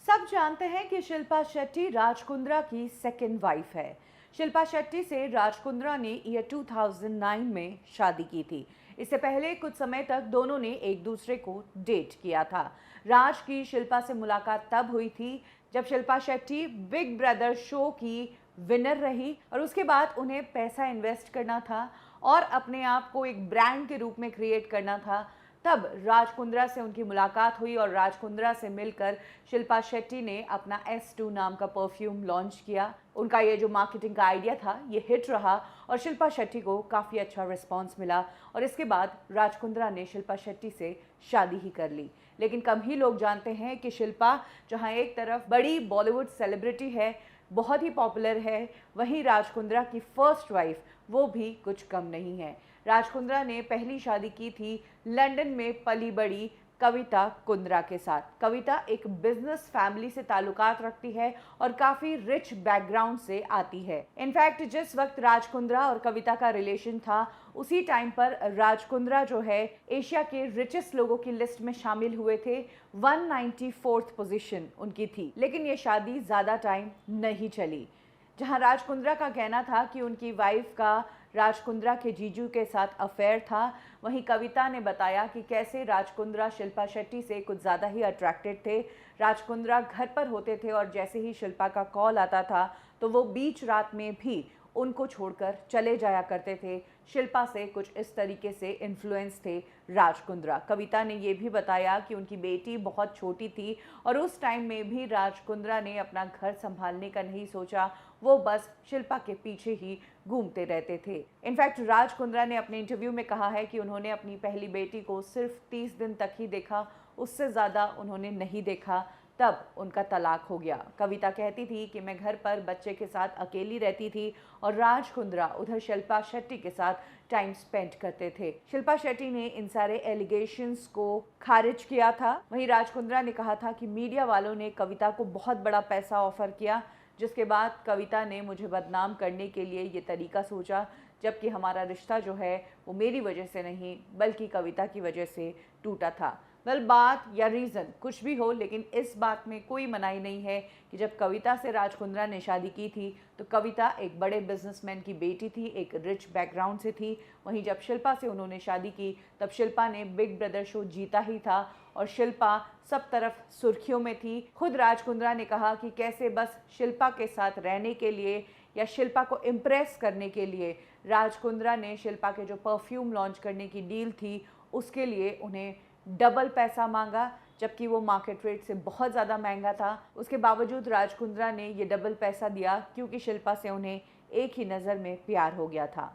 सब जानते हैं कि शिल्पा शेट्टी राज कुंद्रा की सेकंड वाइफ है। शिल्पा शेट्टी से राज कुंद्रा ने ईयर 2009 में शादी की थी। इससे पहले कुछ समय तक दोनों ने एक दूसरे को डेट किया था। राज की शिल्पा से मुलाकात तब हुई थी जब Shilpa Shetty big brother show की विनर रही और उसके बाद उन्हें पैसा इन्वेस्ट करना था और अपने आप को एक ब्रांड के रूप में क्रिएट करना था। तब राज कुंद्रा से उनकी मुलाकात हुई और राज कुंद्रा से मिलकर शिल्पा शेट्टी ने अपना S2 नाम का परफ्यूम लॉन्च किया। उनका ये जो मार्केटिंग का आइडिया था ये हिट रहा और शिल्पा शेट्टी को काफ़ी अच्छा रिस्पांस मिला और इसके बाद राज कुंद्रा ने शिल्पा शेट्टी से शादी ही कर ली। लेकिन कम ही लोग जानते हैं कि शिल्पा जहां एक तरफ बड़ी बॉलीवुड सेलिब्रिटी है, बहुत ही पॉपुलर है, वहीं राज कुंद्रा की फर्स्ट वाइफ वो भी कुछ कम नहीं है। राज कुंद्रा ने पहली शादी की थी लंदन में पली बड़ी कविता कुंद्रा के साथ। कविता एक बिजनेस फैमिली से ताल्लुकात रखती है और काफी रिच बैकग्राउंड से आती है। इनफैक्ट जिस वक्त राज कुंद्रा और कविता का रिलेशन था उसी टाइम पर राज कुंद्रा जो है एशिया के रिचेस्ट लोगों की लिस्ट में शामिल हुए थे। 194th पोजीशन उनकी थी। लेकिन ये शादी ज्यादा टाइम नहीं चली। जहां राज कुंद्रा का कहना था कि उनकी वाइफ का राज कुंद्रा के जीजू के साथ अफेयर था, वहीं कविता ने बताया कि कैसे राज कुंद्रा शिल्पा शेट्टी से कुछ ज़्यादा ही अट्रैक्टेड थे। राज कुंद्रा घर पर होते थे और जैसे ही शिल्पा का कॉल आता था तो वो बीच रात में भी उनको छोड़कर चले जाया करते थे। शिल्पा से कुछ इस तरीके से इन्फ्लुएंस थे राज कुंद्रा। कविता ने ये भी बताया कि उनकी बेटी बहुत छोटी थी और उस टाइम में भी राज कुंद्रा ने अपना घर संभालने का नहीं सोचा, वो बस शिल्पा के पीछे ही घूमते रहते थे। इनफैक्ट राज कुंद्रा ने अपने इंटरव्यू में कहा है कि उन्होंने अपनी पहली बेटी को सिर्फ 30 दिन तक ही देखा, उससे ज़्यादा उन्होंने नहीं देखा, तब उनका तलाक हो गया। कविता कहती थी कि मैं घर पर बच्चे के साथ अकेली रहती थी और राज कुंद्रा उधर शिल्पा शेट्टी के साथ टाइम स्पेंड करते थे। शिल्पा शेट्टी ने इन सारे एलिगेशंस को खारिज किया था। वहीं राज कुंद्रा ने कहा था कि मीडिया वालों ने कविता को बहुत बड़ा पैसा ऑफर किया, जिसके बाद कविता ने मुझे बदनाम करने के लिए ये तरीका सोचा, जबकि हमारा रिश्ता जो है वो मेरी वजह से नहीं बल्कि कविता की वजह से टूटा था। वेल, बात या रीज़न कुछ भी हो, लेकिन इस बात में कोई मनाही नहीं है कि जब कविता से राज कुंद्रा ने शादी की थी तो कविता एक बड़े बिजनेसमैन की बेटी थी, एक रिच बैकग्राउंड से थी। वहीं जब शिल्पा से उन्होंने शादी की तब शिल्पा ने बिग ब्रदर शो जीता ही था और शिल्पा सब तरफ सुर्खियों में थी। खुद राज कुंद्रा ने कहा कि कैसे बस शिल्पा के साथ रहने के लिए या शिल्पा को इम्प्रेस करने के लिए राज कुंद्रा ने शिल्पा के जो परफ्यूम लॉन्च करने की डील थी उसके लिए उन्हें डबल पैसा मांगा, जबकि वो मार्केट रेट से बहुत ज़्यादा महंगा था। उसके बावजूद राज कुंद्रा ने ये डबल पैसा दिया क्योंकि शिल्पा से उन्हें एक ही नज़र में प्यार हो गया था।